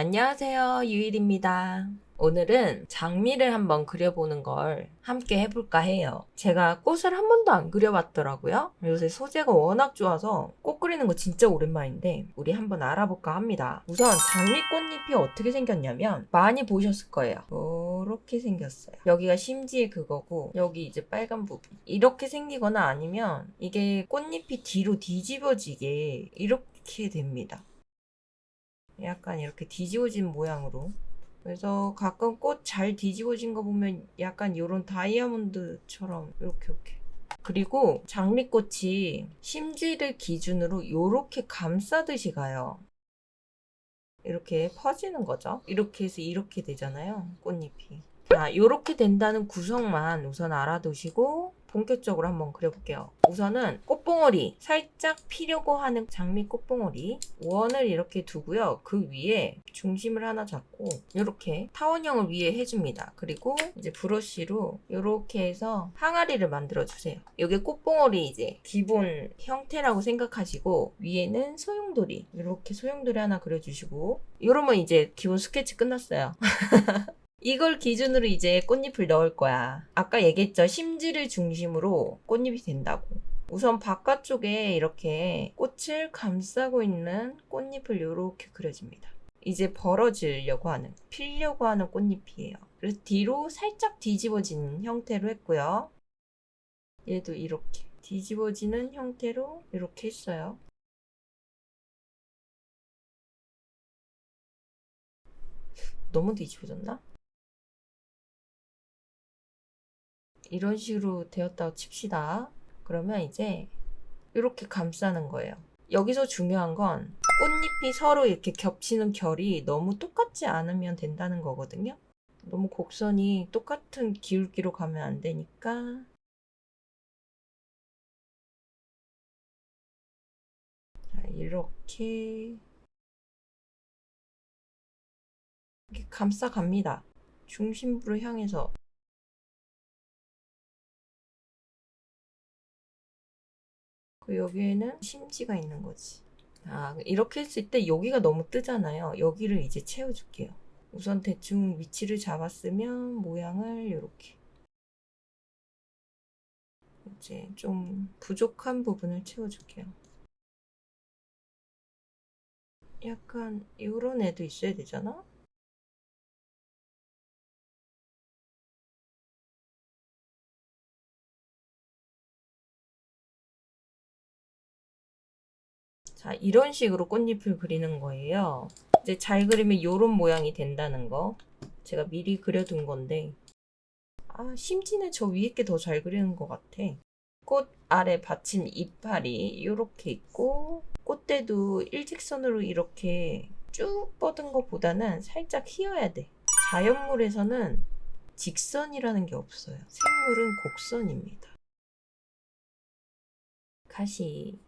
안녕하세요, 유일입니다. 오늘은 장미를 한번 그려보는 걸 함께 해볼까 해요. 제가 꽃을 한 번도 안 그려봤더라고요. 요새 소재가 워낙 좋아서 꽃 그리는 거 진짜 오랜만인데 우리 한번 알아볼까 합니다. 우선 장미 꽃잎이 어떻게 생겼냐면 많이 보셨을 거예요. 이렇게 생겼어요. 여기가 심지의 그거고 여기 이제 빨간 부분. 이렇게 생기거나 아니면 이게 꽃잎이 뒤로 뒤집어지게 이렇게 됩니다. 약간 이렇게 뒤집어진 모양으로. 그래서 가끔 꽃 잘 뒤집어진 거 보면 약간 이런 다이아몬드처럼 이렇게. 그리고 장미꽃이 심지를 기준으로 이렇게 감싸듯이 가요. 이렇게 퍼지는 거죠. 이렇게 해서 이렇게 되잖아요. 꽃잎이. 자, 이렇게 된다는 구성만 우선 알아두시고 본격적으로 한번 그려볼게요. 우선은 꽃봉오리 살짝 피려고 하는 장미 꽃봉오리 원을 이렇게 두고요. 그 위에 중심을 하나 잡고 이렇게 타원형을 위에 해줍니다. 그리고 이제 브러쉬로 이렇게 해서 항아리를 만들어 주세요. 이게 꽃봉오리 이제 기본 형태라고 생각하시고 위에는 소용돌이 이렇게 소용돌이 하나 그려주시고 이러면 이제 기본 스케치 끝났어요. 이걸 기준으로 이제 꽃잎을 넣을 거야. 아까 얘기했죠. 심지를 중심으로 꽃잎이 된다고. 우선 바깥쪽에 이렇게 꽃을 감싸고 있는 꽃잎을 이렇게 그려줍니다. 이제 벌어지려고 하는, 피려고 하는 꽃잎이에요. 그래서 뒤로 살짝 뒤집어진 형태로 했고요. 얘도 이렇게 뒤집어지는 형태로 이렇게 했어요. 너무 뒤집어졌나? 이런 식으로 되었다고 칩시다. 그러면 이제 이렇게 감싸는 거예요. 여기서 중요한 건 꽃잎이 서로 이렇게 겹치는 결이 너무 똑같지 않으면 된다는 거거든요. 너무 곡선이 똑같은 기울기로 가면 안 되니까 자, 이렇게 감싸 갑니다. 중심부를 향해서. 그 여기에는 심지가 있는 거지. 아, 이렇게 했을 때 여기가 너무 뜨잖아요. 여기를 이제 채워줄게요. 우선 대충 위치를 잡았으면 모양을 이렇게 이제 좀 부족한 부분을 채워줄게요. 약간 이런 애도 있어야 되잖아? 자, 이런 식으로 꽃잎을 그리는 거예요. 이제 잘 그리면 이런 모양이 된다는 거. 제가 미리 그려둔 건데. 아, 심지는 저 위에 게 더 잘 그리는 것 같아. 꽃 아래 받침 이파리 이렇게 있고 꽃대도 일직선으로 이렇게 쭉 뻗은 것보다는 살짝 휘어야 돼. 자연물에서는 직선이라는 게 없어요. 생물은 곡선입니다. 가시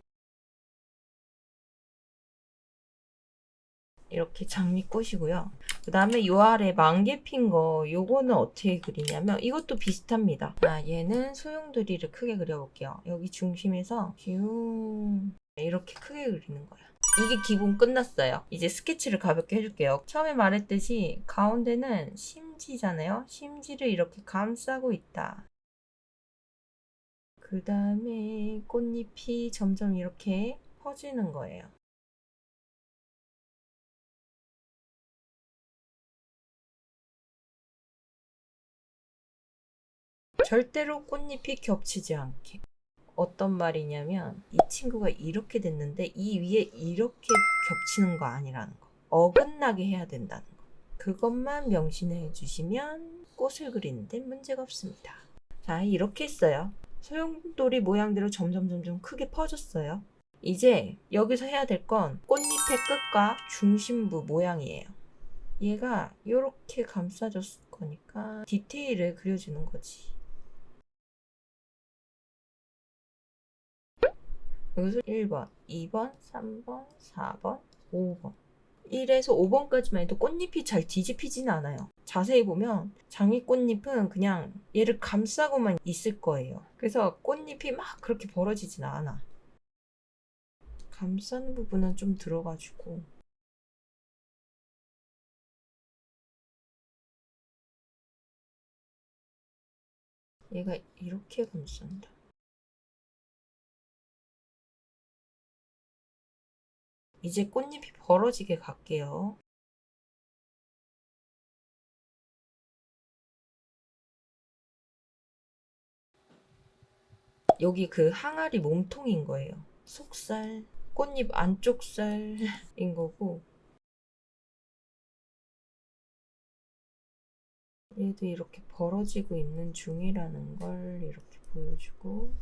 이렇게 장미꽃이고요. 그 다음에 요 아래 만개 핀 거 요거는 어떻게 그리냐면 이것도 비슷합니다. 아, 얘는 소용돌이를 크게 그려볼게요. 여기 중심에서 슝 이렇게 크게 그리는 거야. 이게 기본 끝났어요. 이제 스케치를 가볍게 해줄게요. 처음에 말했듯이 가운데는 심지잖아요. 심지를 이렇게 감싸고 있다. 그 다음에 꽃잎이 점점 이렇게 퍼지는 거예요. 절대로 꽃잎이 겹치지 않게. 어떤 말이냐면 이 친구가 이렇게 됐는데 이 위에 이렇게 겹치는 거 아니라는 거. 어긋나게 해야 된다는 거. 그것만 명심해 주시면 꽃을 그리는데 문제가 없습니다. 자, 이렇게 했어요. 소용돌이 모양대로 점점 크게 퍼졌어요. 이제 여기서 해야 될 건 꽃잎의 끝과 중심부 모양이에요. 얘가 이렇게 감싸졌을 거니까 디테일을 그려주는 거지. 여기서 1번, 2번, 3번, 4번, 5번. 1에서 5번까지만 해도 꽃잎이 잘 뒤집히진 않아요. 자세히 보면 장미꽃잎은 그냥 얘를 감싸고만 있을 거예요. 그래서 꽃잎이 막 그렇게 벌어지진 않아. 감싸는 부분은 좀 들어가지고 얘가 이렇게 감싼다. 이제 꽃잎이 벌어지게 갈게요. 여기 그 항아리 몸통인 거예요. 속살, 꽃잎 안쪽 살인 거고, 얘도 이렇게 벌어지고 있는 중이라는 걸 이렇게 보여주고,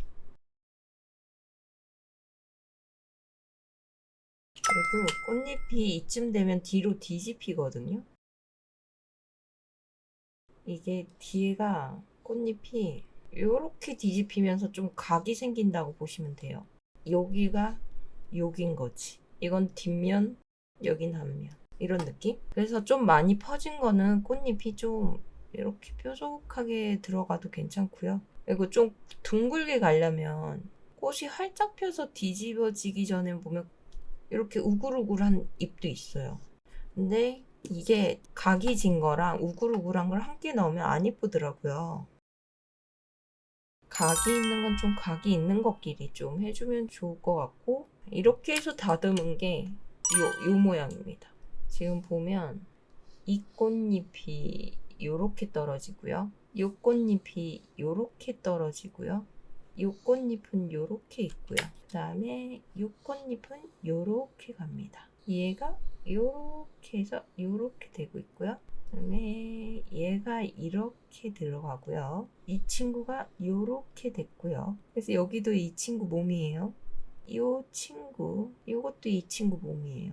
그리고 꽃잎이 이쯤 되면 뒤로 뒤집히거든요. 이게 뒤가 꽃잎이 이렇게 뒤집히면서 좀 각이 생긴다고 보시면 돼요. 여기가 여긴 거지. 이건 뒷면, 여긴 앞면. 이런 느낌? 그래서 좀 많이 퍼진 거는 꽃잎이 좀 이렇게 뾰족하게 들어가도 괜찮고요. 그리고 좀 둥글게 가려면 꽃이 활짝 펴서 뒤집어지기 전에 보면 이렇게 우글우글한 잎도 있어요. 근데 이게 각이 진 거랑 우글우글한 걸 함께 넣으면 안 이쁘더라고요. 각이 있는 건 좀 각이 있는 것끼리 좀 해주면 좋을 것 같고, 이렇게 해서 다듬은 게 요 모양입니다. 지금 보면 이 꽃잎이 요렇게 떨어지고요. 요 꽃잎이 요렇게 떨어지고요. 요 꽃잎은 요렇게 있고요. 그 다음에 요 꽃잎은 요렇게 갑니다. 얘가 요렇게 해서 요렇게 되고 있고요. 그 다음에 얘가 이렇게 들어가고요. 이 친구가 요렇게 됐고요. 그래서 여기도 이 친구 몸이에요. 요 친구, 요것도 이 친구 몸이에요.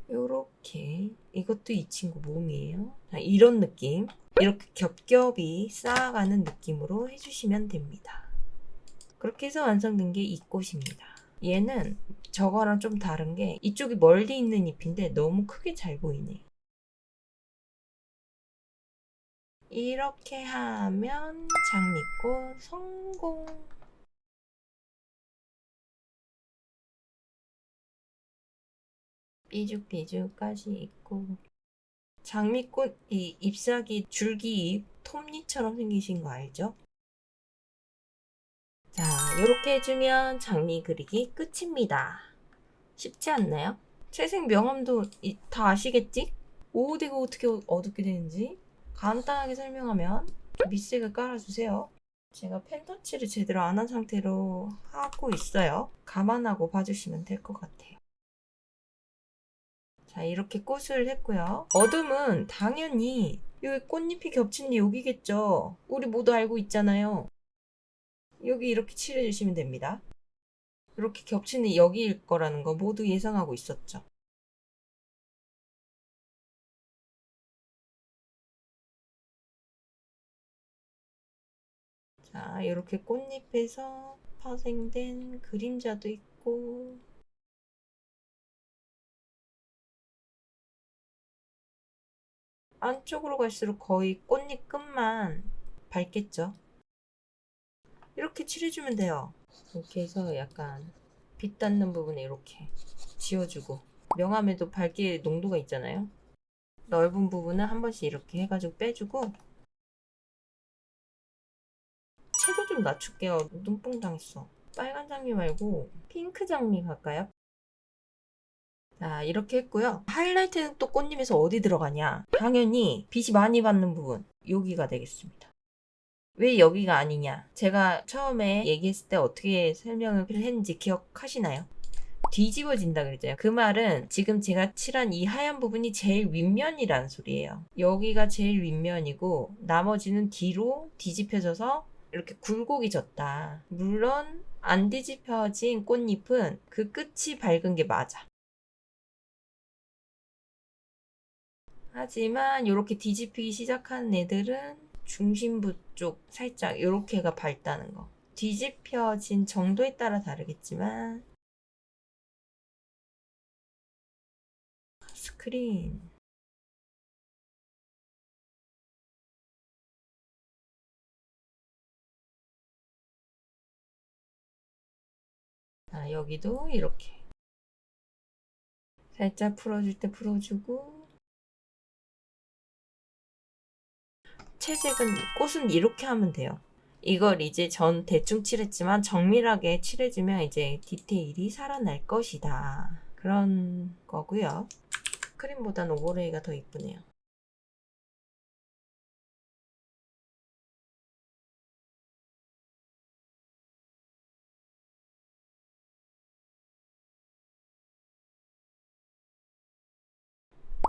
요렇게 이것도 이 친구 몸이에요. 이런 느낌, 이렇게 겹겹이 쌓아가는 느낌으로 해주시면 됩니다. 그렇게 해서 완성된 게 이 꽃입니다. 얘는 저거랑 좀 다른 게 이쪽이 멀리 있는 잎인데 너무 크게 잘 보이네. 이렇게 하면 장미꽃 성공. 삐죽삐죽까지 있고, 장미꽃 이 잎사귀 줄기 잎 톱니처럼 생기신 거 알죠? 자, 이렇게 해주면 장미 그리기 끝입니다. 쉽지 않나요? 채색 명암도 다 아시겠지? 오디가 어떻게 어둡게 되는지 간단하게 설명하면 밑색을 깔아주세요. 제가 펜터치를 제대로 안 한 상태로 하고 있어요. 감안하고 봐주시면 될 것 같아요. 자, 이렇게 꽃을 했고요. 어둠은 당연히 여기 꽃잎이 겹친 여기겠죠. 우리 모두 알고 있잖아요. 여기 이렇게 칠해주시면 됩니다. 이렇게 겹치는 여기일 거라는 거 모두 예상하고 있었죠. 자, 이렇게 꽃잎에서 파생된 그림자도 있고, 안쪽으로 갈수록 거의 꽃잎 끝만 밝겠죠. 이렇게 칠해주면 돼요. 이렇게 해서 약간 빛 닿는 부분에 이렇게 지워주고, 명암에도 밝기 농도가 있잖아요. 넓은 부분은 한 번씩 이렇게 해가지고 빼주고, 채도 좀 낮출게요. 눈뽕 당했어. 빨간 장미 말고 핑크 장미 갈까요? 자, 이렇게 했고요. 하이라이트는 또 꽃잎에서 어디 들어가냐? 당연히 빛이 많이 받는 부분, 여기가 되겠습니다. 왜 여기가 아니냐? 제가 처음에 얘기했을 때 어떻게 설명을 했는지 기억하시나요? 뒤집어진다 그랬잖아요. 그 말은 지금 제가 칠한 이 하얀 부분이 제일 윗면이라는 소리예요. 여기가 제일 윗면이고 나머지는 뒤로 뒤집혀져서 이렇게 굴곡이 졌다. 물론 안 뒤집혀진 꽃잎은 그 끝이 밝은 게 맞아. 하지만 이렇게 뒤집히기 시작하는 애들은 중심부 쪽 살짝 이렇게가 밝다는 거. 뒤집혀진 정도에 따라 다르겠지만 스크린 여기도 이렇게 살짝 풀어줄 때 풀어주고, 채색은 꽃은 이렇게 하면 돼요. 이걸 이제 전 대충 칠했지만 정밀하게 칠해주면 이제 디테일이 살아날 것이다. 그런 거고요. 크림보단 오버레이가 더 이쁘네요.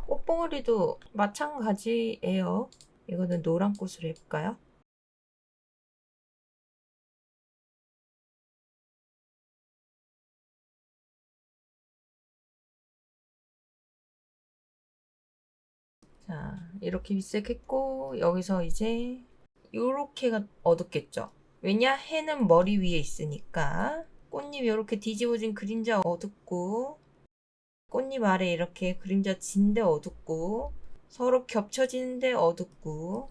꽃봉오리도 마찬가지예요. 이거는 노란 꽃으로 해볼까요? 자, 이렇게 밑색했고 여기서 이제 요렇게가 어둡겠죠? 왜냐? 해는 머리 위에 있으니까 꽃잎 이렇게 뒤집어진 그림자 어둡고 꽃잎 아래 이렇게 그림자 진데 어둡고 서로 겹쳐지는데 어둡고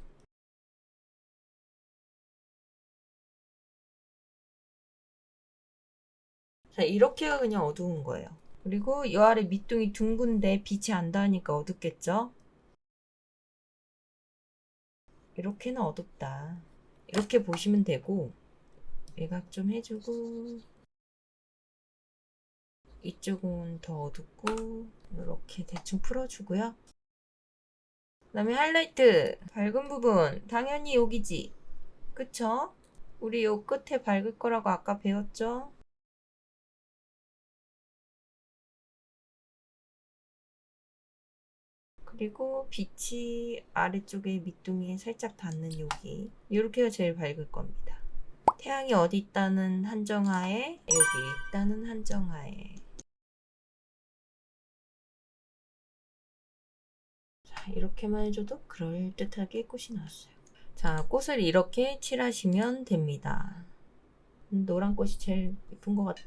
자, 이렇게가 그냥 어두운 거예요. 그리고 이 아래 밑둥이 둥근데 빛이 안 닿으니까 어둡겠죠? 이렇게는 어둡다. 이렇게 보시면 되고 외곽 좀 해주고 이쪽은 더 어둡고 이렇게 대충 풀어주고요. 그 다음에 하이라이트 밝은 부분 당연히 여기지. 그쵸? 우리 요 끝에 밝을 거라고 아까 배웠죠? 그리고 빛이 아래쪽에 밑둥이에 살짝 닿는 여기 이렇게가 제일 밝을 겁니다. 태양이 어디 있다는 한정하에 여기 있다는 한정하에 자, 이렇게만 해줘도 그럴듯하게 꽃이 나왔어요. 자, 꽃을 이렇게 칠하시면 됩니다. 노란 꽃이 제일 예쁜 것 같아.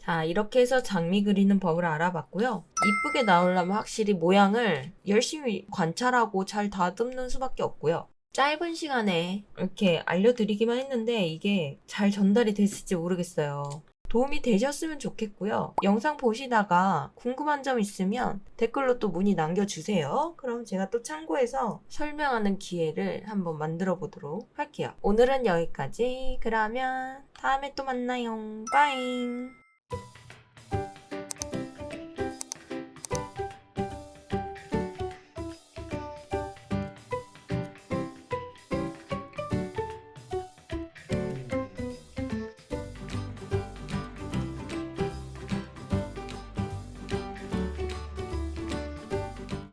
자, 이렇게 해서 장미 그리는 법을 알아봤고요. 이쁘게 나오려면 확실히 모양을 열심히 관찰하고 잘 다듬는 수밖에 없고요. 짧은 시간에 이렇게 알려드리기만 했는데 이게 잘 전달이 됐을지 모르겠어요. 도움이 되셨으면 좋겠고요. 영상 보시다가 궁금한 점 있으면 댓글로 또 문의 남겨주세요. 그럼 제가 또 참고해서 설명하는 기회를 한번 만들어 보도록 할게요. 오늘은 여기까지. 그러면 다음에 또 만나요. 빠잉.